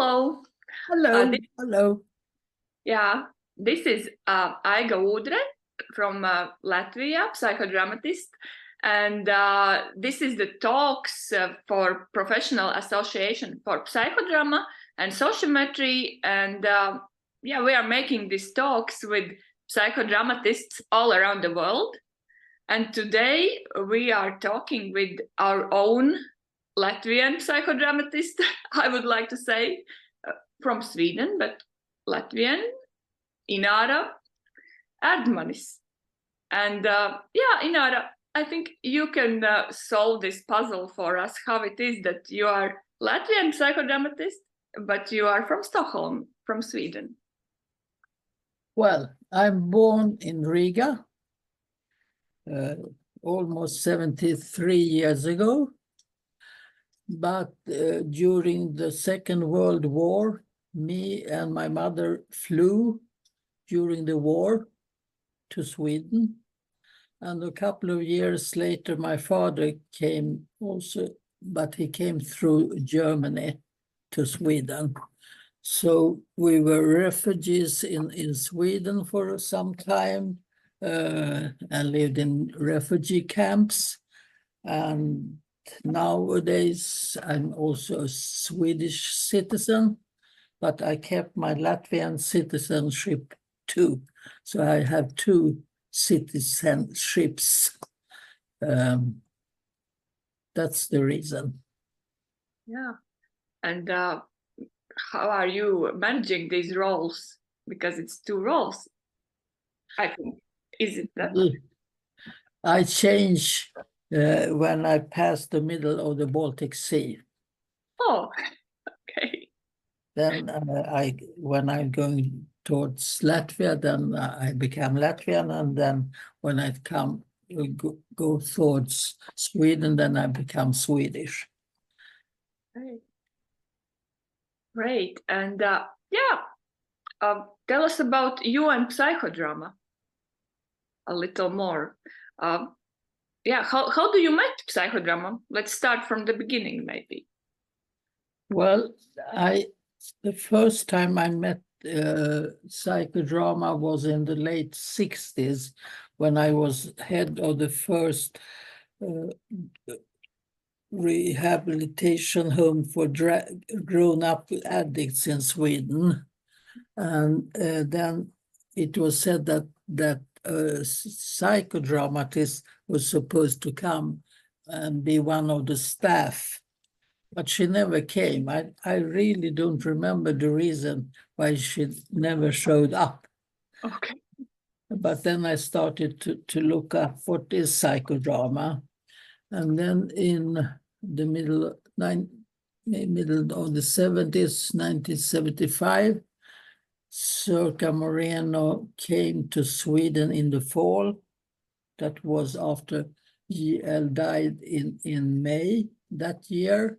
Hello. Hello, This, hello. yeah, this is Aiga Udre from Latvia, psychodramatist. And this is the talks for Professional Association for Psychodrama and Sociometry. And yeah, we are making these talks with psychodramatists all around the world. And today we are talking with our own Latvian psychodramatist, I would like to say, from Sweden, but Latvian, Inara Erdmanis. And yeah, Inara, I think you can solve this puzzle for us, how it is that you are Latvian psychodramatist, but you are from Stockholm, from Sweden. Well, I'm born in Riga almost 73 years ago. But during the Second World War, me and my mother flew during the war to Sweden. And a couple of years later, my father came also, but he came through Germany to Sweden. So we were refugees in Sweden for some time and lived in refugee camps. And nowadays, I'm also a Swedish citizen, but I kept my Latvian citizenship too. So I have two citizenships. That's the reason. Yeah. And how are you managing these roles? Because it's two roles, I think. Is it that? I change when I pass the middle of the Baltic Sea. Oh, okay. Then when I'm going towards Latvia, then I become Latvian, and then when I go towards Sweden, then I become Swedish. Great. And yeah, tell us about you and psychodrama a little more. Yeah, how do you met psychodrama? Let's start from the beginning, maybe. Well, the first time I met psychodrama was in the late 60s when I was head of the first rehabilitation home for grown-up addicts in Sweden. And then it was said that a psychodramatist was supposed to come and be one of the staff, but she never came. I really don't remember the reason why she never showed up. Okay. But then I started to look up what is psychodrama. And then in the middle of the 70s, 1975, Zerka Moreno came to Sweden in the fall. That was after GL died in May that year.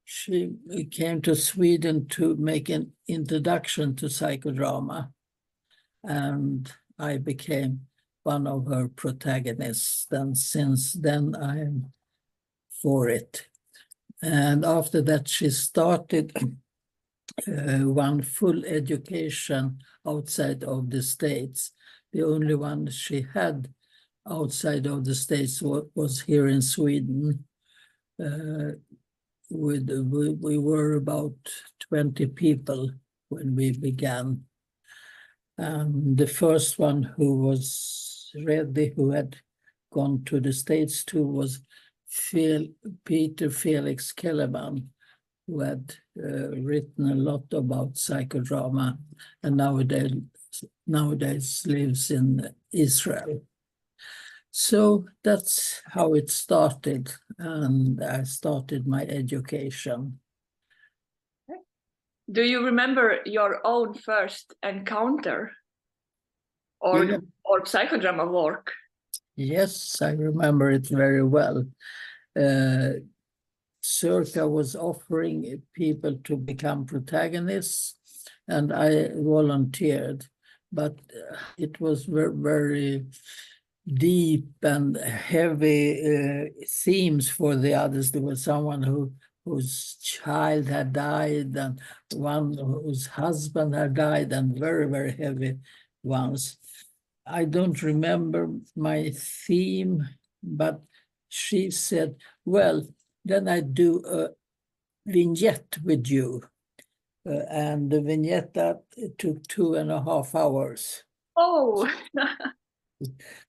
She came to Sweden to make an introduction to psychodrama. And I became one of her protagonists. And since then, I'm for it. And after that, she started one full education outside of the States. The only one she had outside of the States was here in Sweden. We were about 20 people when we began. The first one who was ready, who had gone to the States too, was Peter Felix Kellerman, who had written a lot about psychodrama and nowadays lives in Israel. So that's how it started, and I started my education. Do you remember your own first encounter or psychodrama work? Yes, I remember it very well. Zerka was offering people to become protagonists, and I volunteered, but it was very, very deep and heavy themes for the others. There was someone who whose child had died, and one whose husband had died, and very, very heavy ones. I don't remember my theme, but she said, well, then I do a vignette with you. And the vignette took 2.5 hours. Oh,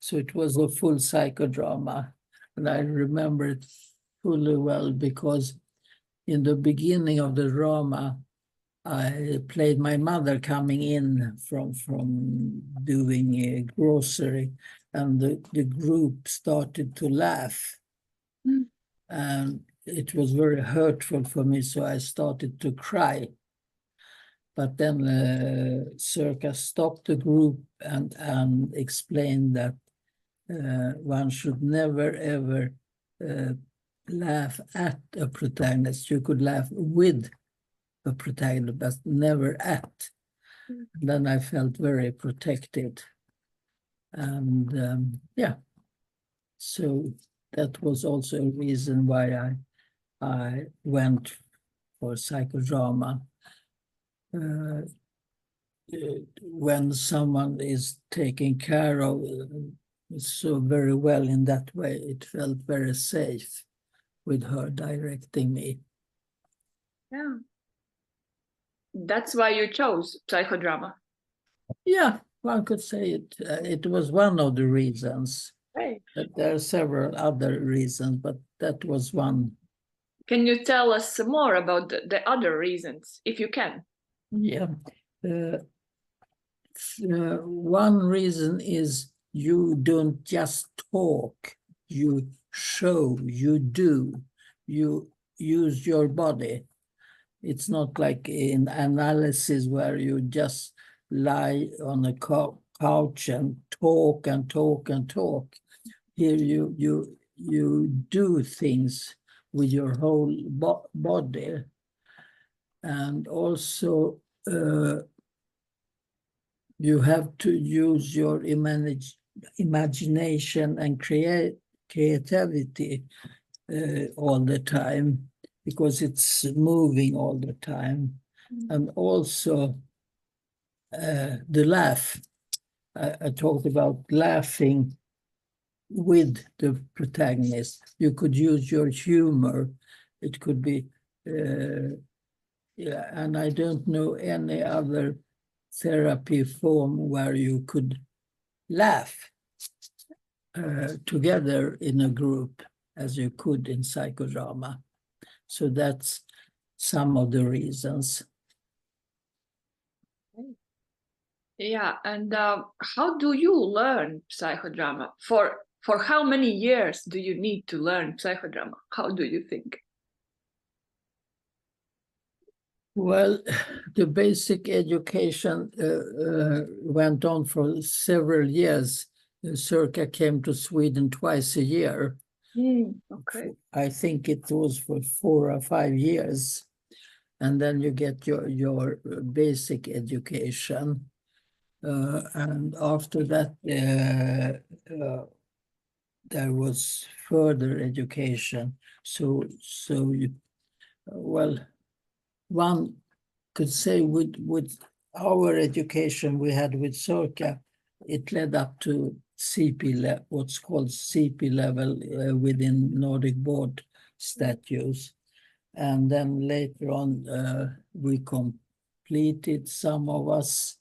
So it was a full psychodrama. And I remember it fully well because in the beginning of the drama, I played my mother coming in from doing a grocery, and the group started to laugh. Mm. And it was very hurtful for me, so I started to cry. But then Zerka stopped the group and explained that one should never, ever laugh at a protagonist. You could laugh with a protagonist, but never at. Mm. Then I felt very protected. And yeah, so that was also a reason why I went for psychodrama. When someone is taken care of so very well in that way, it felt very safe with her directing me. Yeah. That's why you chose psychodrama. Yeah, one could say it. It was one of the reasons. Right. But there are several other reasons, but that was one. Can you tell us some more about the other reasons, if you can? Yeah. One reason is you don't just talk, you show, you do, you use your body. It's not like in analysis where you just lie on a couch and talk and talk and talk. Here you do things with your whole body. And also you have to use your imagination and creativity all the time, because it's moving all the time. Mm. And also the laugh. I talked about laughing with the protagonist. You could use your humor. It could be, yeah, and I don't know any other therapy form where you could laugh together in a group as you could in psychodrama. So that's some of the reasons. Yeah, and how do you learn psychodrama? For how many years do you need to learn psychodrama? How do you think? Well, the basic education went on for several years. Zerka came to Sweden twice a year. Okay. I think it was for 4 or 5 years. And then you get your basic education. And after that, there was further education. So you, well, one could say with our education we had with Zerka, it led up to CP level, what's called CP level within Nordic Board statutes. And then later on, we completed, some of us,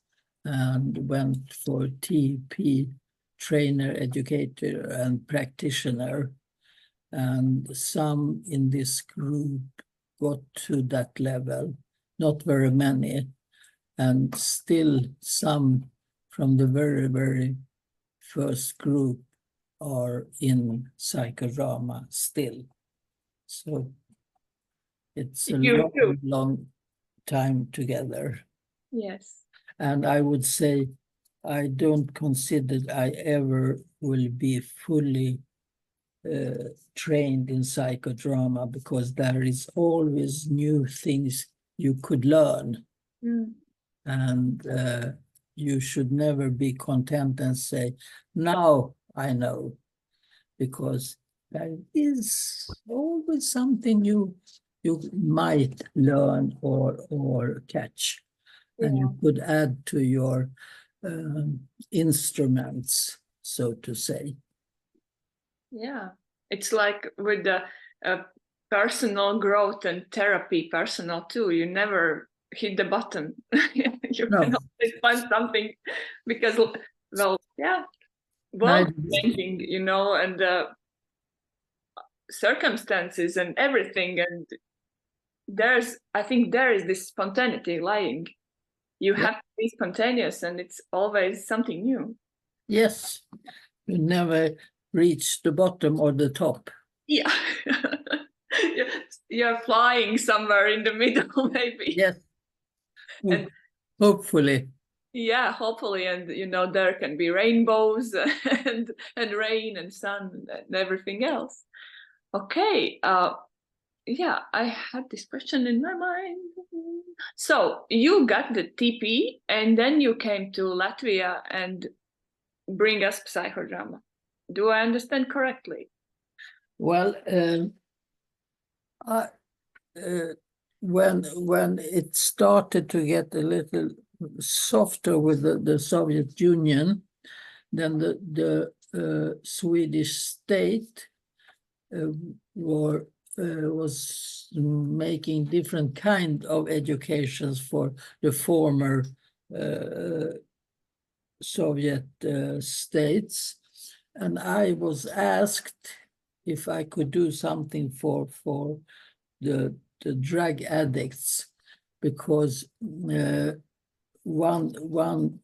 and went for TP, trainer, educator, and practitioner. And some in this group got to that level, not very many, and still some from the very, very first group are in psychodrama still. So it's a long time together. Yes. And I would say I don't consider I ever will be fully trained in psychodrama, because there is always new things you could learn. Mm. And you should never be content and say, now I know, because there is always something you you might learn or catch, and you could add to your instruments, so to say. Yeah, it's like with the personal growth and therapy personal too. You never hit the button. You No. can always find something because, well, yeah, world changing, you know, and circumstances and everything. And I think there is this spontaneity lying. You have to be spontaneous, and it's always something new. Yes, you never reach the bottom or the top. Yeah. You're flying somewhere in the middle, maybe. Yes. And hopefully. Yeah, hopefully, and you know, there can be rainbows and rain and sun and everything else. Okay. Yeah, I had this question in my mind. So you got the TP and then you came to Latvia and bring us psychodrama. Do I understand correctly? Well, when it started to get a little softer with the Soviet Union, then the Swedish State was making different kind of educations for the former Soviet states, and I was asked if I could do something for the drug addicts, because one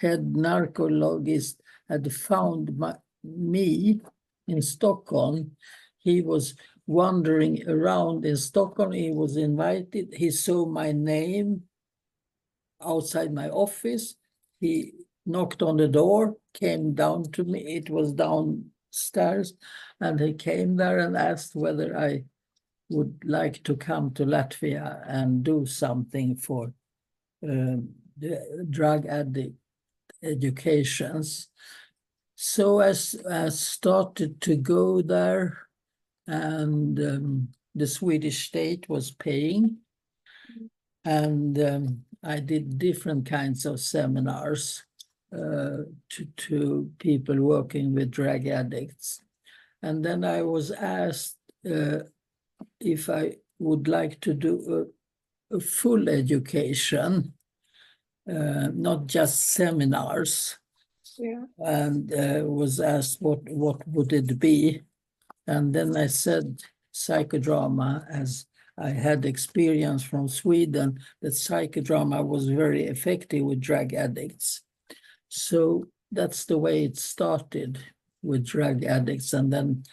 head narcologist had found me in Stockholm. He was wandering around in Stockholm. He was invited. He saw my name outside my office. He knocked on the door, came down to me. It was downstairs, and he came there and asked whether I would like to come to Latvia and do something for the drug addict educations. So I started to go there, and the Swedish State was paying, and I did different kinds of seminars to people working with drug addicts. And then I was asked if I would like to do a full education, not just seminars. Yeah. And was asked what would it be. And then I said psychodrama, as I had experience from Sweden that psychodrama was very effective with drug addicts. So that's the way it started, with drug addicts. And then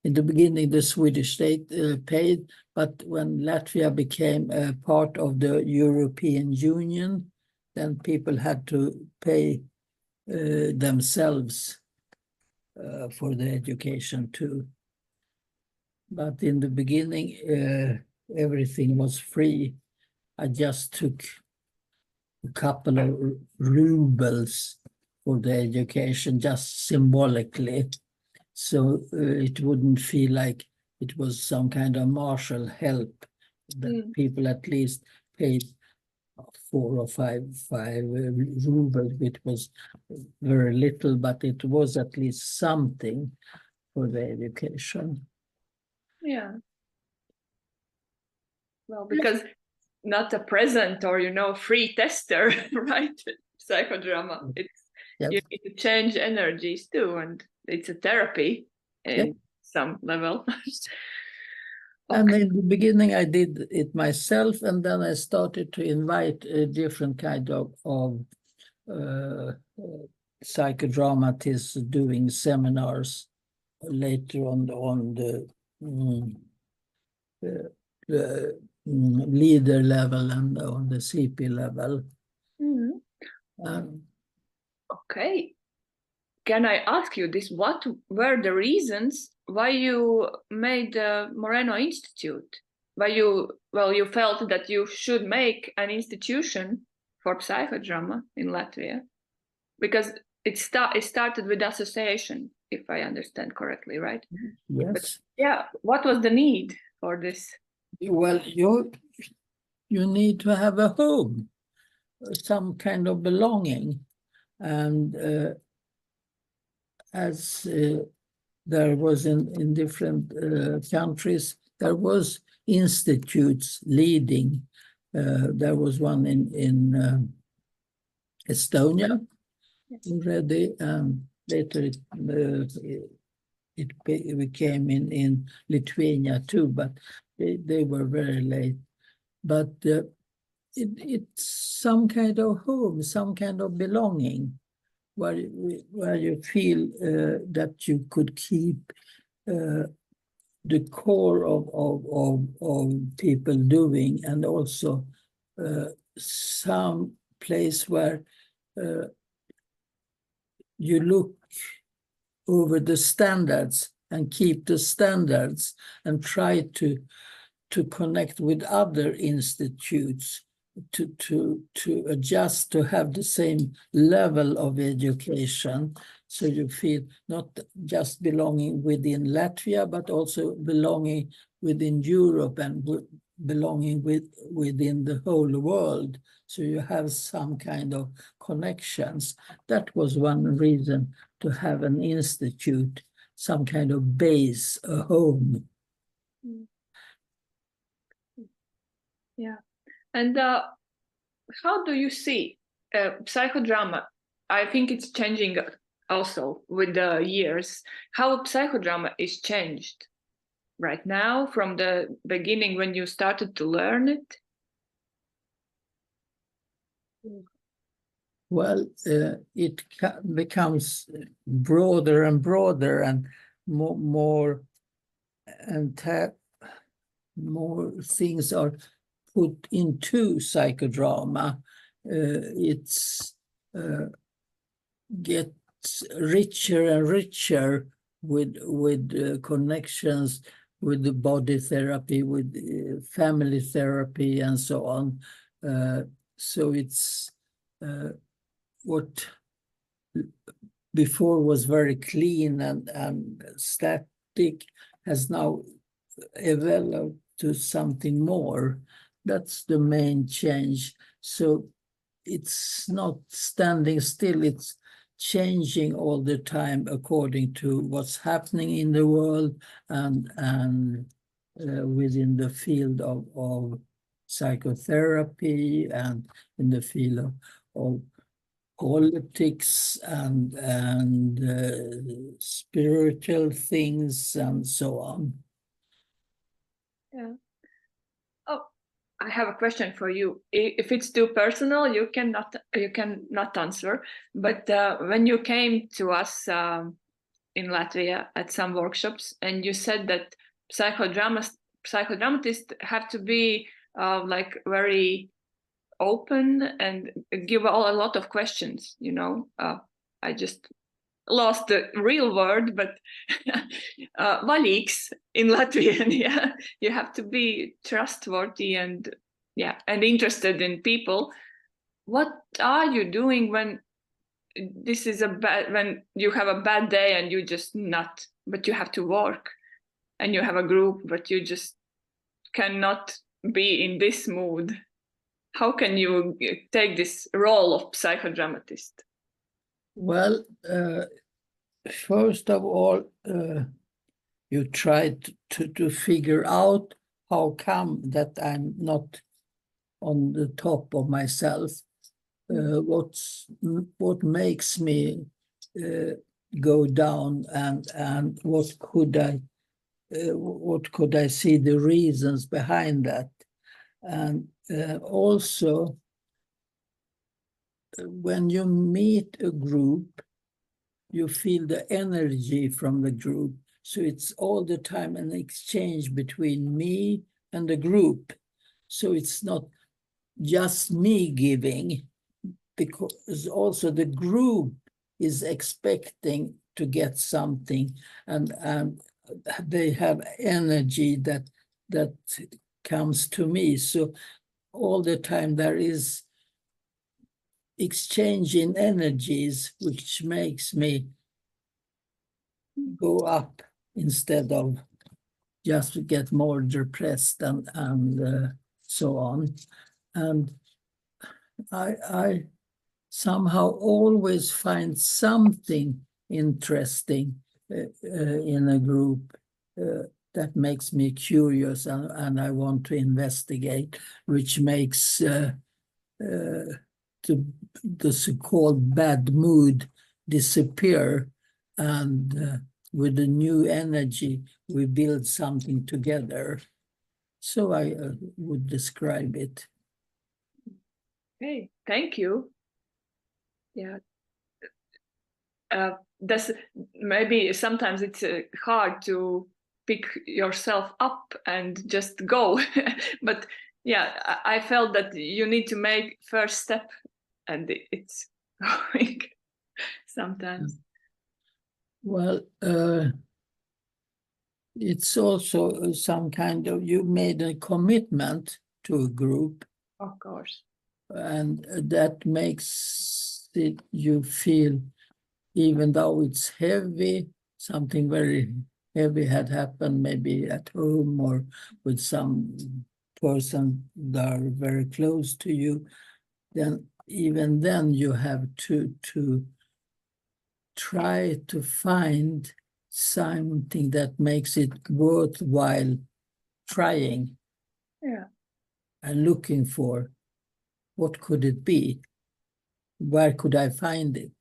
in the beginning, the Swedish state paid, but when Latvia became a part of the European Union, then people had to pay themselves for the education too. But in the beginning, everything was free. I just took a couple of rubles for the education, just symbolically. So it wouldn't feel like it was some kind of martial help, that people at least paid 4 or 5 rubles, which was very little, but it was at least something for the education. Yeah. Well, because not a present or, you know, free tester, right? Psychodrama. It's you need to change energies too, and it's a therapy in some level. And in the beginning, I did it myself, and then I started to invite a different kind of psychodramatists doing seminars later on the leader level and on the CP level. Okay. Can I ask you this? What were the reasons why you made the Moreno Institute? Why you felt that you should make an institution for psychodrama in Latvia? Because it started with association. if I understand correctly, right? Yes. But, yeah, what was the need for this? Well, you need to have a home, some kind of belonging. And as there was in different countries, there was institutes leading. There was one in Estonia already, and later it became in Lithuania too, but they were very late. But it's some kind of home, some kind of belonging, where you feel that you could keep the core of people doing, and also some place where you look over the standards and keep the standards and try to connect with other institutes to adjust to have the same level of education. So you feel not just belonging within Latvia, but also belonging within Europe and belonging within the whole world. So you have some kind of connections. That was one reason to have an institute, some kind of base, a home. Yeah. And how do you see psychodrama? I think it's changing also with the years. How psychodrama is changed right now from the beginning when you started to learn it? Well, it becomes broader and broader, and more things are put into psychodrama. It's gets richer and richer with connections with the body therapy, with family therapy, and so on. So it's what before was very clean and static has now developed to something more. That's the main change. So it's not standing still, it's changing all the time according to what's happening in the world and within the field of psychotherapy and in the field of politics and spiritual things and so on. Yeah. Oh, I have a question for you. If it's too personal, you cannot answer. But when you came to us in Latvia at some workshops, and you said that psychodramatists have to be like very open and give a lot of questions. I just lost the real word, but valīgs in Latvian. Yeah, you have to be trustworthy and interested in people. What are you doing when when you have a bad day and you just not, but you have to work, and you have a group, but you just cannot be in this mood? How can you take this role of psychodramatist? Well, first of all, you try to figure out how come that I'm not on the top of myself. What makes me go down, and what could I see the reasons behind that? And also, when you meet a group, you feel the energy from the group. So it's all the time an exchange between me and the group. So it's not just me giving, because also the group is expecting to get something, and they have energy that comes to me. So all the time there is exchange in energies, which makes me go up instead of just to get more depressed and so on. And I somehow always find something interesting in a group that makes me curious, and I want to investigate, which makes the so-called bad mood disappear, and with a new energy, we build something together. So I would describe it. Okay, thank you. Yeah. That's maybe sometimes it's hard to pick yourself up and just go. But yeah, I felt that you need to make first step, and it's going sometimes. Well, it's also some kind of, you made a commitment to a group, Of course. and that makes it, you feel, even though it's heavy, something very heavy had happened, maybe at home or with some person that are very close to you, then even then you have to try to find something that makes it worthwhile trying. Yeah. And looking for what could it be? Where could I find it?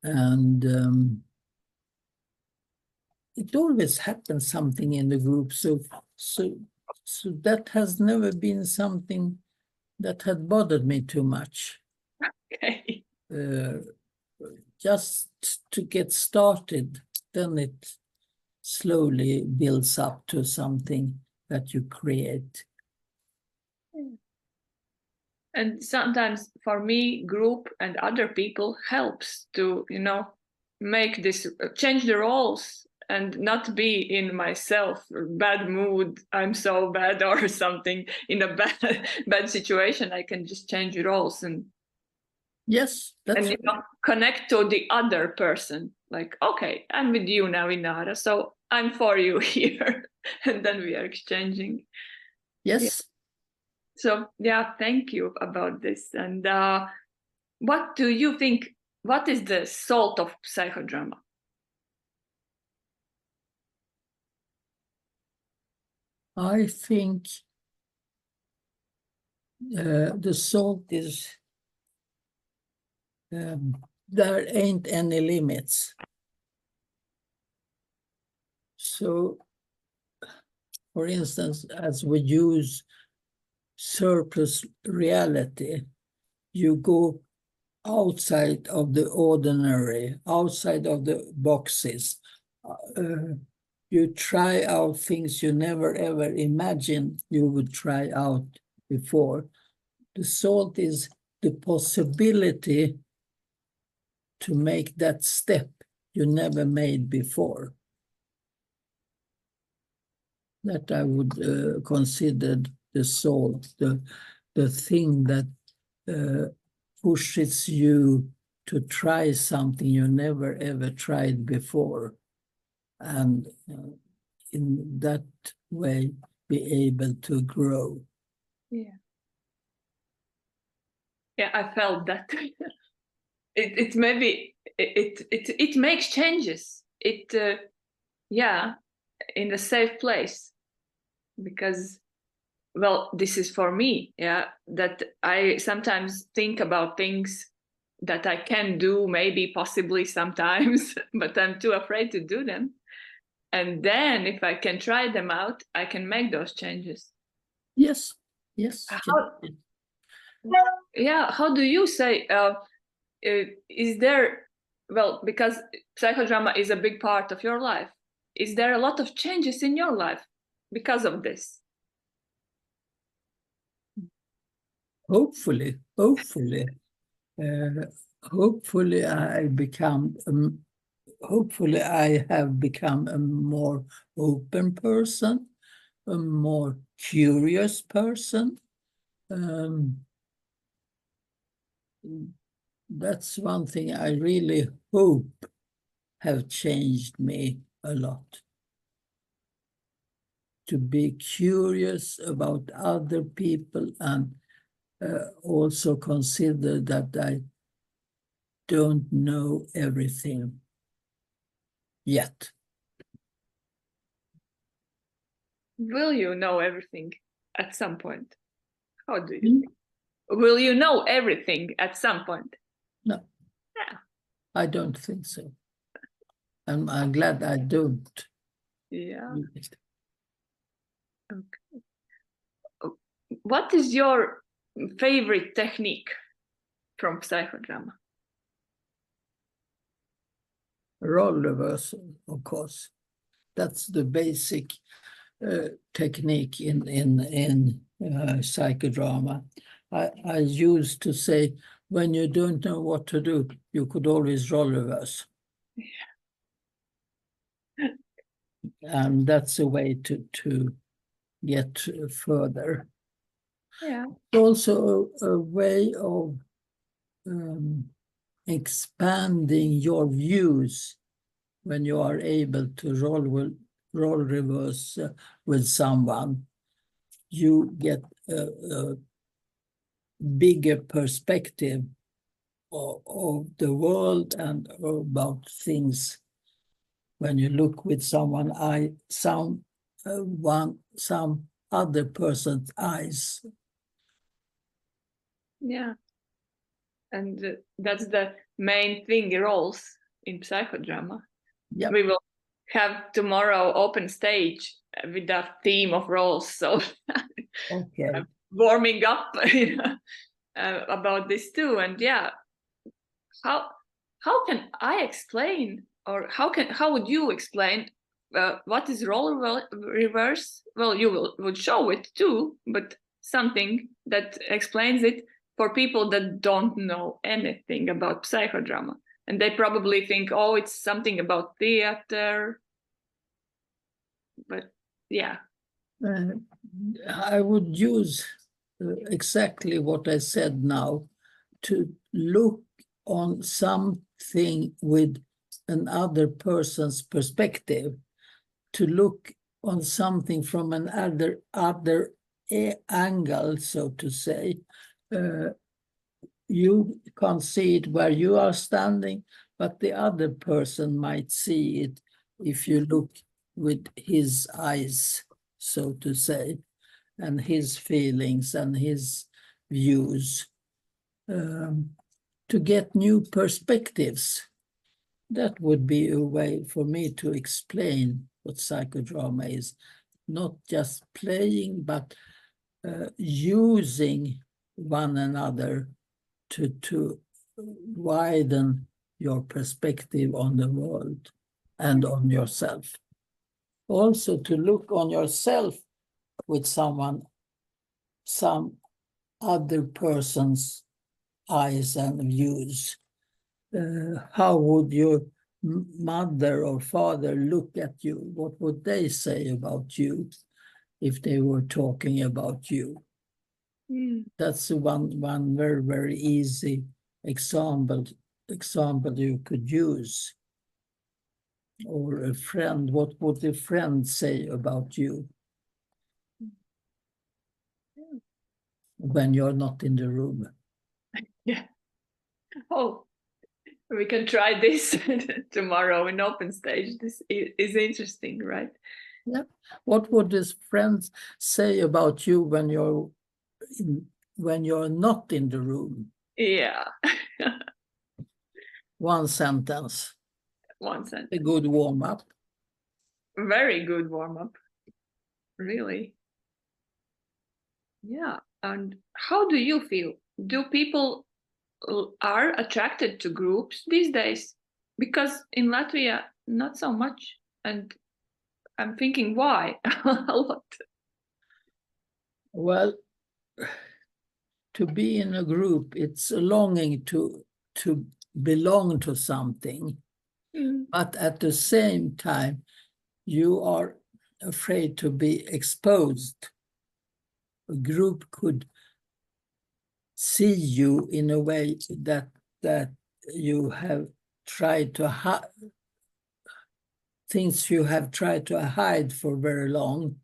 And it always happens something in the group. So that has never been something that had bothered me too much. Okay. Just to get started, then it slowly builds up to something that you create. And sometimes for me, group and other people helps to, make this, change the roles and not be in myself, bad mood, I'm so bad or something, in a bad situation. I can just change roles and yes, that's and connect to the other person. Like, okay, I'm with you now, Inara, so I'm for you here. And then we are exchanging. yes. Yeah. So yeah, thank you about this. And what do you think, what is the salt of psychodrama? I think the salt is there ain't any limits. So, for instance, as we use surplus reality, you go outside of the ordinary, outside of the boxes. You try out things you never ever imagined you would try out before. The salt is the possibility to make that step you never made before. That I would consider the salt, the thing that pushes you to try something you never ever tried before, and in that way be able to grow. Yeah. Yeah, I felt that. it maybe it makes changes. Yeah, in a safe place, because well, this is for me, yeah, that I sometimes think about things that I can do, maybe possibly sometimes, but I'm too afraid to do them. And then if I can try them out, I can make those changes. Yes, yes. Yeah, how do you say, is there, well, because psychodrama is a big part of your life, is there a lot of changes in your life because of this? Hopefully I have become a more open person, a more curious person. That's one thing I really hope have changed me a lot. To be curious about other people and also consider that I don't know everything yet. Will you know everything at some point? How do you think? Will you know everything at some point? No. Yeah. I don't think so. And I'm glad I don't. Yeah. Okay. What is your favorite technique from psychodrama? Role reversal, of course. That's the basic technique in psychodrama. I used to say, when you don't know what to do, you could always role reverse. Yeah. And that's a way to get further. Yeah. Also a way of expanding your views when you are able to role reverse with someone. You get a bigger perspective of the world and about things when you look with some other person's eyes. Yeah. And that's the main thing, roles in psychodrama. Yep. We will have tomorrow open stage with the theme of roles. So Okay. Warming up about this too. And yeah, how can I explain, or how would you explain what is role reverse? Well, you would show it too, but something that explains it for people that don't know anything about psychodrama. And they probably think, oh, it's something about theater. But yeah. I would use exactly what I said now, to look on something with another person's perspective, to look on something from another angle, so to say. You can't see it where you are standing, but the other person might see it if you look with his eyes, so to say, and his feelings and his views, to get new perspectives. That would be a way for me to explain what psychodrama is. Not just playing, but using one another to widen your perspective on the world and on yourself. Also to look on yourself with some other person's eyes and views. How would your mother or father look at you? What would they say about you if they were talking about you? That's one very, very easy example you could use. Or a friend, what would a friend say about you when you're not in the room? Yeah. Oh, we can try this tomorrow in open stage. This is interesting, right? Yeah. What would his friends say about you when you're not in the room? Yeah. One sentence. One sentence. A good warm-up. Very good warm-up. Really. Yeah. And how do you feel? Do people are attracted to groups these days? Because in Latvia, not so much. And I'm thinking why a lot. Well, to be in a group, it's a longing to belong to something. But at the same time, you are afraid to be exposed. A group could see you in a way that you have tried to things you have tried to hide for very long,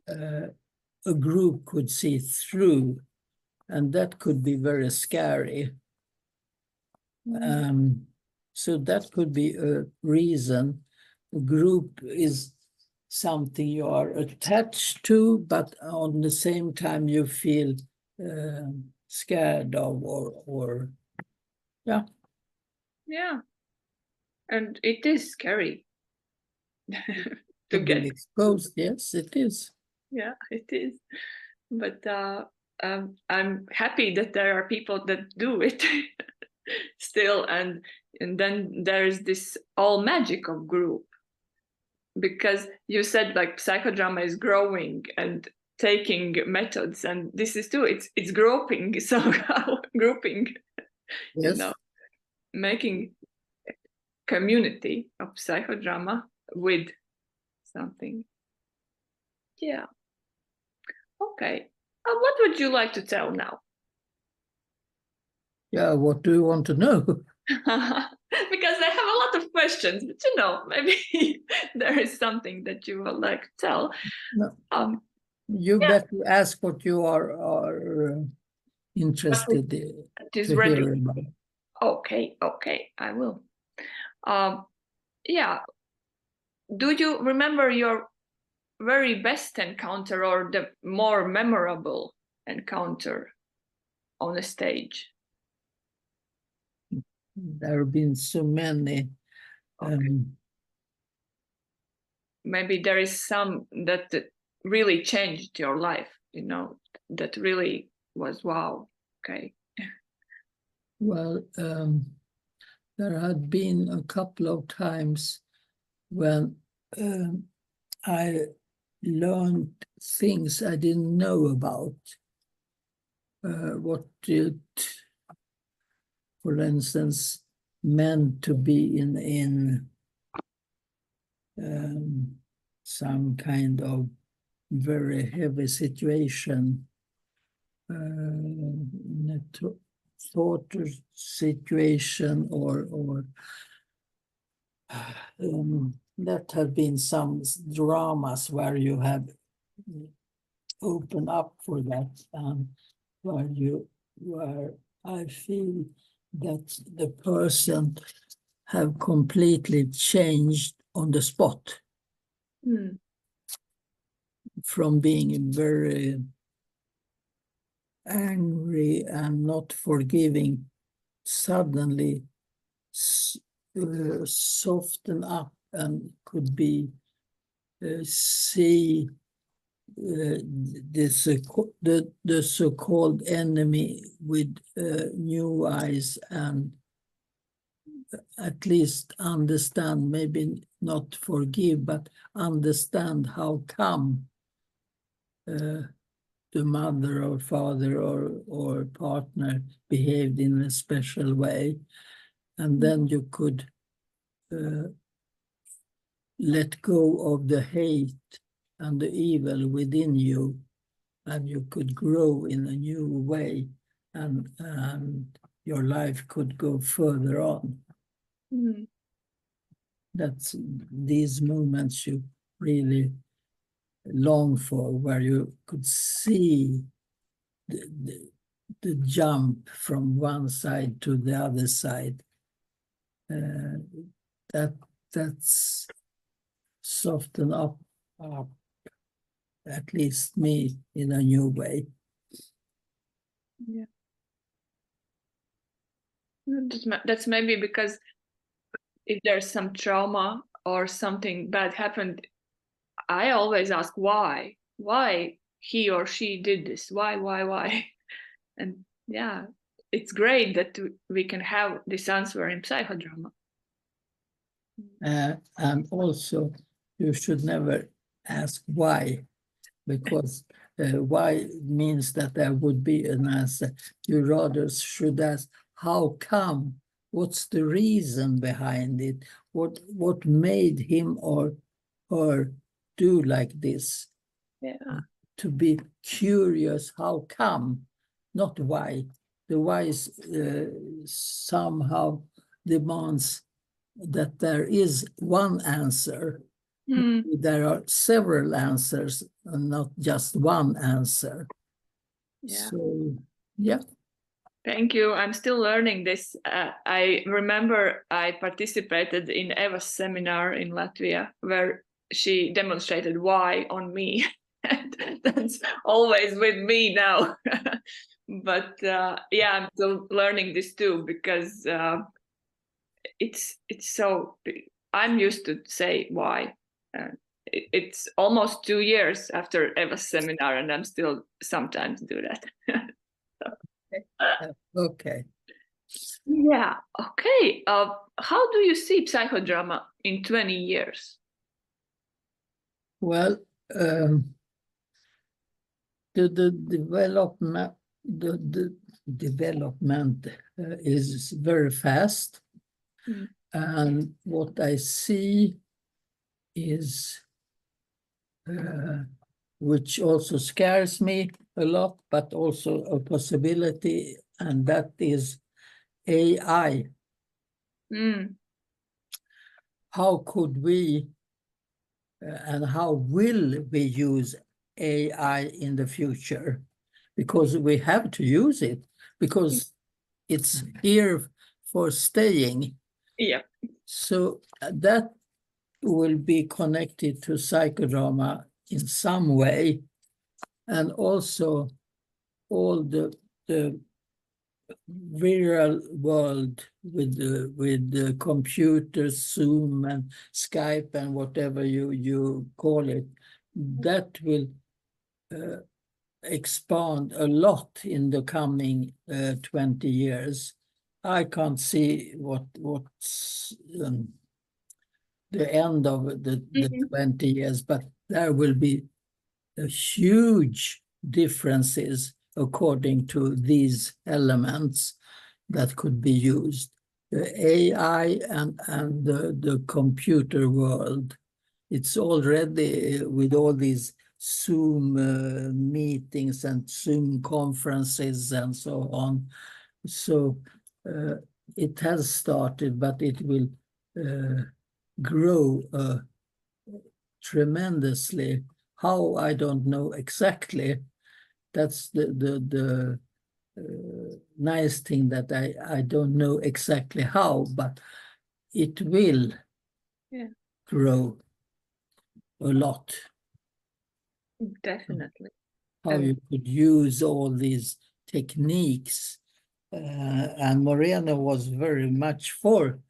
a group could see through, and that could be very scary. So that could be a reason. A group is something you are attached to, but on the same time you feel scared of, or yeah. Yeah. And it is scary to be get exposed. Yes, it is. Yeah, it is. But I'm happy that there are people that do it still, and then there's this all magic of group, because you said like psychodrama is growing and taking methods, and this is too, it's grouping somehow, grouping, Yes. you know, making a community of psychodrama with something. Yeah. Okay. What would you like to tell now? Yeah, what do you want to know? Because I have a lot of questions, but you know, maybe there is something that you would like to tell. No. Yeah. Better ask what you are interested to ready. hear about. Okay, I will. Yeah. Do you remember your very best encounter or the more memorable encounter on the stage? There have been so many. Maybe there is some that really changed your life, you know, that really was wow. Okay. Well, there had been a couple of times when I learned things I didn't know about. What it, for instance, meant to be in some kind of very heavy situation, in a torture situation, or that have been some dramas where you have opened up for that, where I feel that the person have completely changed on the spot. From being very angry and not forgiving, suddenly soften up and could be see the so-called enemy with new eyes, and at least understand, maybe not forgive, but understand how come the mother or father or partner behaved in a special way. And then you could let go of the hate and the evil within you, and you could grow in a new way, and your life could go further on. That's these moments you really long for, where you could see the jump from one side to the other side. That's soften up at least me in a new way. Yeah. That's maybe because if there's some trauma or something bad happened, I always ask why he or she did this, why? And yeah, it's great that we can have this answer in psychodrama. And also, you should never ask why, because why means that there would be an answer. You rather should ask, how come? What's the reason behind it? What made him or her do like this? Yeah. To be curious, how come? Not why. The why is, somehow demands that there is one answer. Mm. There are several answers and not just one answer. Yeah. So, yeah. Thank you. I'm still learning this. I remember I participated in Eva's seminar in Latvia where she demonstrated why on me. And that's always with me now. But yeah, I'm still learning this too because it's so. I'm used to say why. It's almost 2 years after Eva's seminar, and I'm still sometimes do that. Okay. Yeah. Okay. How do you see psychodrama in 20 years? Well, the development is very fast, and what I see is, which also scares me a lot, but also a possibility, and that is AI. Mm. How could we and how will we use AI in the future? Because we have to use it, because it's here for staying. Yeah. So that will be connected to psychodrama in some way, and also all the real world with the computers, Zoom and Skype and whatever you call it, that will expand a lot in the coming 20 years. I can't see what's the end of the 20 years, but there will be huge differences according to these elements that could be used. The AI and the computer world, it's already with all these Zoom meetings and Zoom conferences and so on. So it has started, but it will grow tremendously. How, I don't know exactly. That's the nice thing, that I don't know exactly how, but it will grow a lot. Definitely. How you could use all these techniques. And Moreno was very much for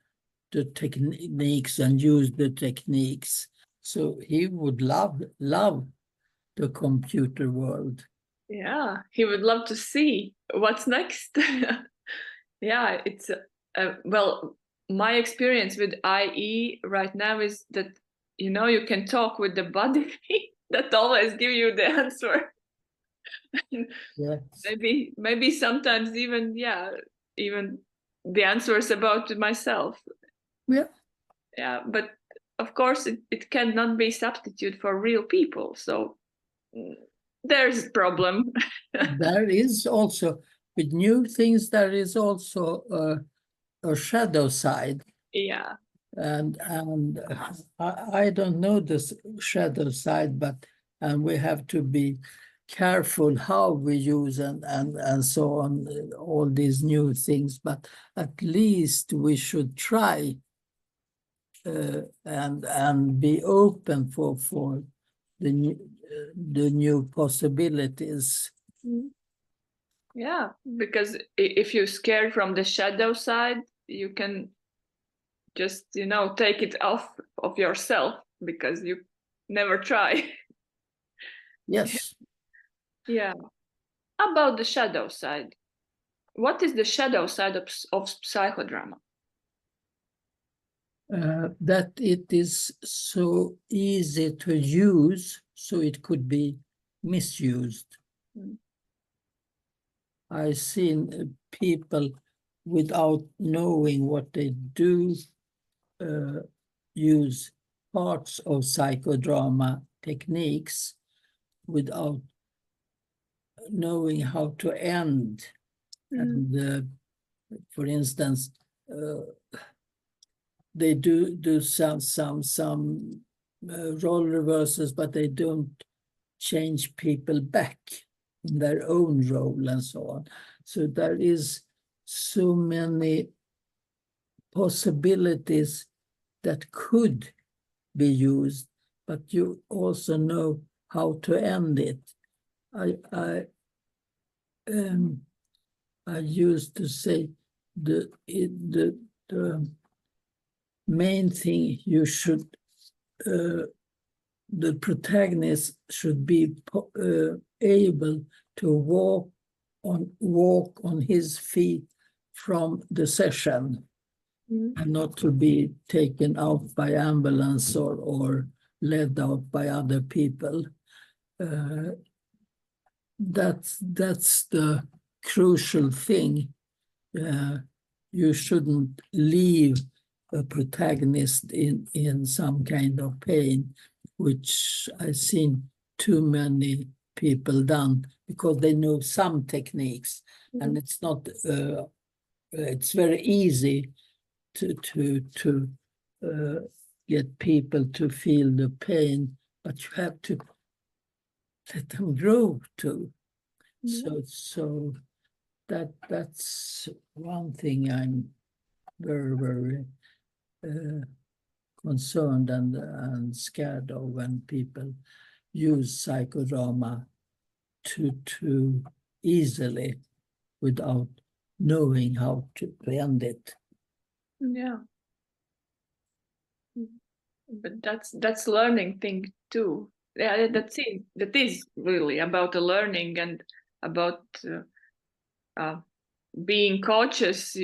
the techniques and use the techniques. So he would love the computer world. Yeah, he would love to see what's next. Yeah, it's well, my experience with IE right now is that you can talk with the body that always give you the answer. Yes. Maybe sometimes even the answers about myself. Yeah. Yeah, but of course it cannot be substitute for real people. So there's a problem. There is also, with new things, there is also a shadow side. Yeah. And I don't know this shadow side, but we have to be careful how we use and so on, all these new things. But at least we should try and be open for the new possibilities. Yeah, because if you're scared from the shadow side, you can just take it off of yourself because you never try. Yes. Yeah. How about the shadow side? What is the shadow side of psychodrama? That it is so easy to use, so it could be misused. I've seen people, without knowing what they do, use parts of psychodrama techniques without knowing how to end. And for instance, they do some role reversals, but they don't change people back in their own role and so on. So there is so many possibilities that could be used, but you also know how to end it. I used to say the main thing you should, the protagonist should be able to walk on his feet from the session, and not to be taken out by ambulance or led out by other people. That's the crucial thing. You shouldn't leave a protagonist in some kind of pain, which I've seen too many people done, because they know some techniques, and it's not. It's very easy to get people to feel the pain, but you have to let them grow too. So that's one thing I'm very concerned and scared of, when people use psychodrama too easily without knowing how to end it. Yeah. But that's learning thing too. Yeah, that's it. That is really about the learning and about being cautious,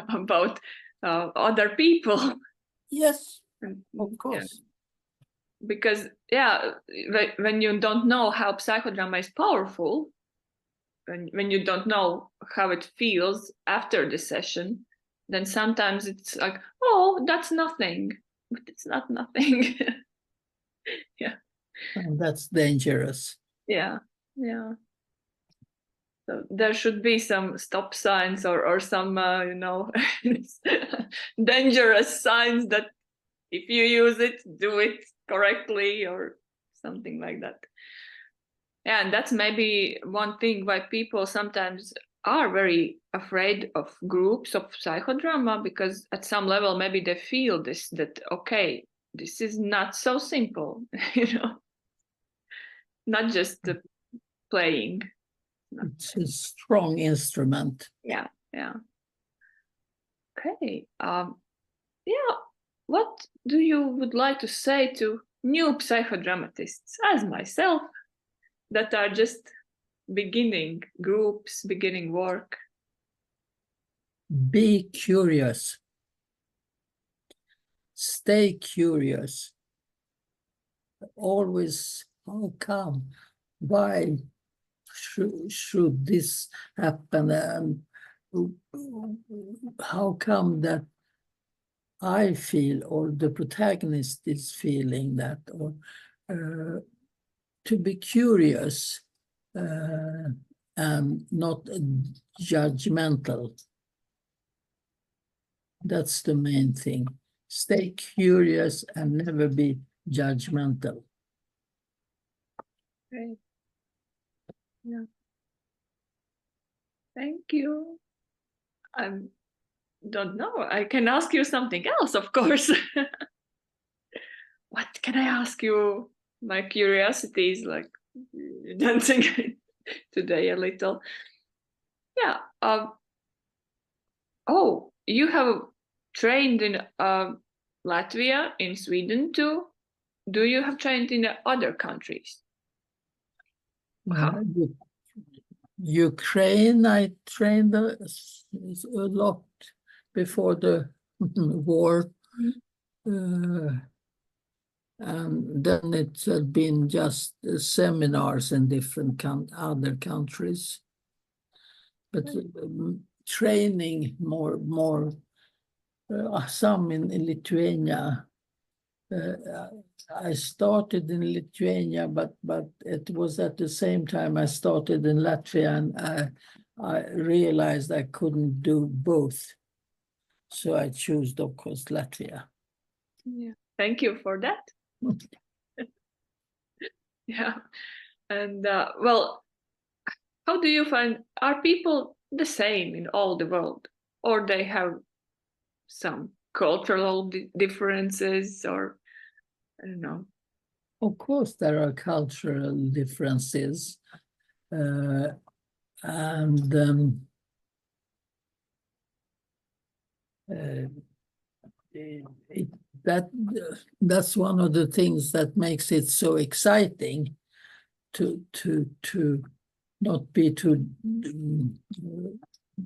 about other people. Yes, of course. Yeah. Because when you don't know how psychodrama is powerful, when you don't know how it feels after the session, then sometimes it's like, oh, that's nothing, but it's not nothing. Yeah. And that's dangerous. Yeah. So there should be some stop signs or some, dangerous signs that if you use it, do it correctly or something like that. Yeah, and that's maybe one thing why people sometimes are very afraid of groups of psychodrama, because at some level maybe they feel that, okay, this is not so simple, not just the playing. It's a strong instrument. Yeah. Okay. What do you would like to say to new psychodramatists, as myself, that are just beginning groups, beginning work? Be curious. Stay curious. Always, how come? Why should this happen? And how come that I feel, or the protagonist is feeling that, or to be curious and not judgmental. That's the main thing. Stay curious and never be judgmental. Great. Yeah. Thank you. I don't know. I can ask you something else, of course. What can I ask you? My curiosity is like dancing today a little. Yeah. Oh, you have trained in Latvia, in Sweden too. Do you have trained in other countries? Ukraine, I trained a lot before the war. And then it had been just seminars in different other countries. But training more some in Lithuania. I started in Lithuania, but it was at the same time I started in Latvia, and I realized I couldn't do both. So I choose, of course, Latvia. Yeah. Thank you for that. Yeah. And well, how do you find, are people the same in all the world, or they have some cultural differences, or I don't know? Of course, there are cultural differences, and that's one of the things that makes it so exciting to not be too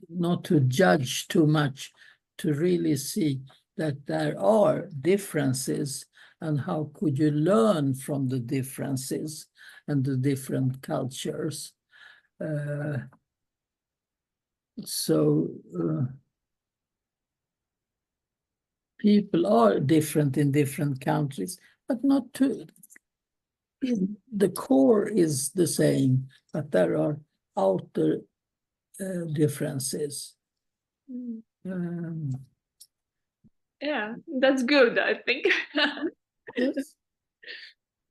not to judge too much, to really see that there are differences, and how could you learn from the differences and the different cultures. People are different in different countries, but not too. The core is the same, but there are outer differences. Yeah, that's good, I think. Yes.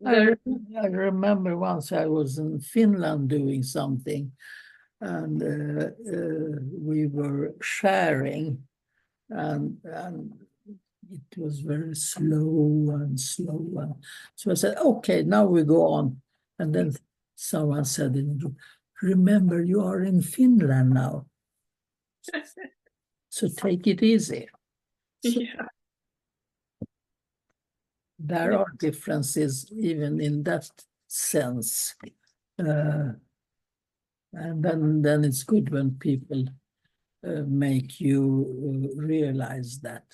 There, I remember once I was in Finland doing something, and we were sharing, and it was very slow and slow. So I said, okay, now we go on. And then someone said, remember, you are in Finland now. So take it easy. So yeah. there are differences even in that sense. And then it's good when people make you realize that.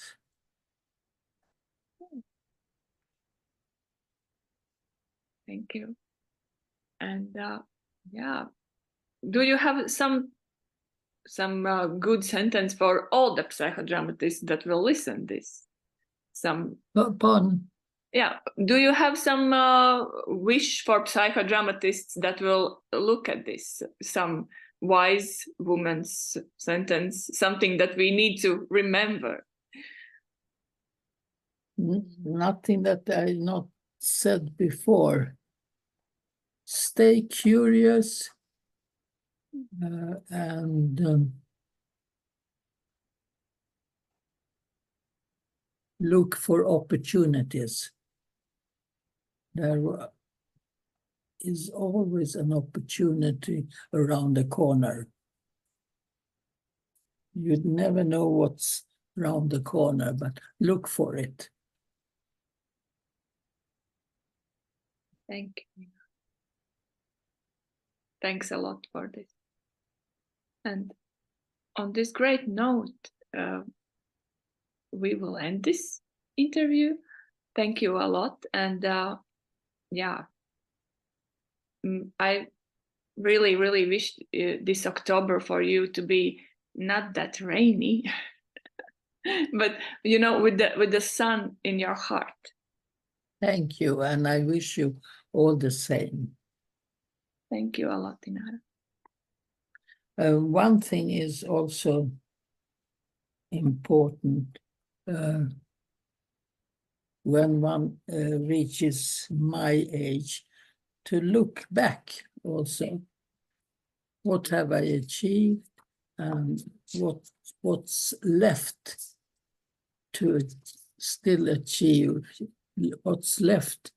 Thank you. And yeah, do you have some good sentence for all the psychodramatists that will listen this? Some. Pardon? Yeah. Do you have some wish for psychodramatists that will look at this? Some wise woman's sentence, something that we need to remember? Nothing that I not said before. Stay curious and look for opportunities. There is always an opportunity around the corner. You'd never know what's around the corner, but look for it. Thank you. Thanks a lot for this. And on this great note, we will end this interview. Thank you a lot. And yeah, I really, really wish this October for you to be not that rainy, but you know, with the sun in your heart. Thank you, and I wish you all the same. Thank you a lot, Inara. One thing is also important when one reaches my age, to look back also. What have I achieved, and what's left to still achieve? What's left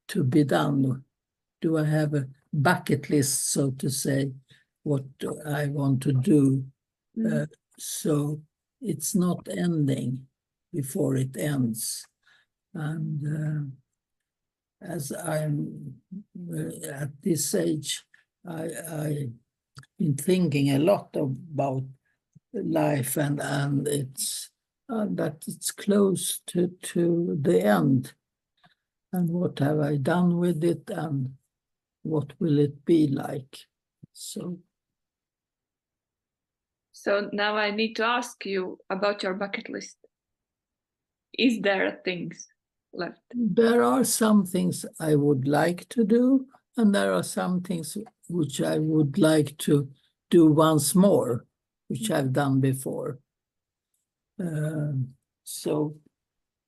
to be done? Do I have a bucket list, so to say, what I want to do? So it's not ending before it ends. And as I'm at this age, I've been thinking a lot about life, and it's that it's close to the end. And what have I done with it, and what will it be like? So now I need to ask you about your bucket list. Is there things left? There are some things I would like to do, and there are some things which I would like to do once more, which I've done before. So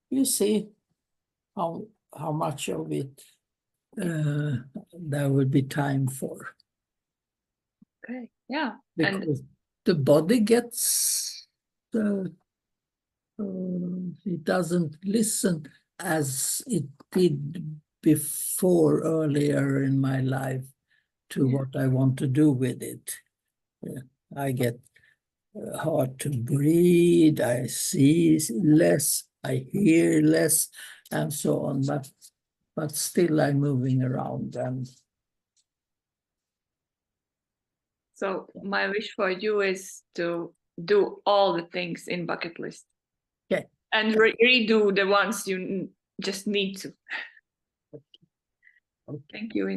you see how much of it there would be time for. Okay. Yeah. Because the body gets, it doesn't listen as it did before earlier in my life to what I want to do with it. I get hard to breathe, I see less, I hear less, and so on, but still I'm moving around. And so my wish for you is to do all the things in bucket list. Okay. And redo the ones you just need to. Okay. Thank you.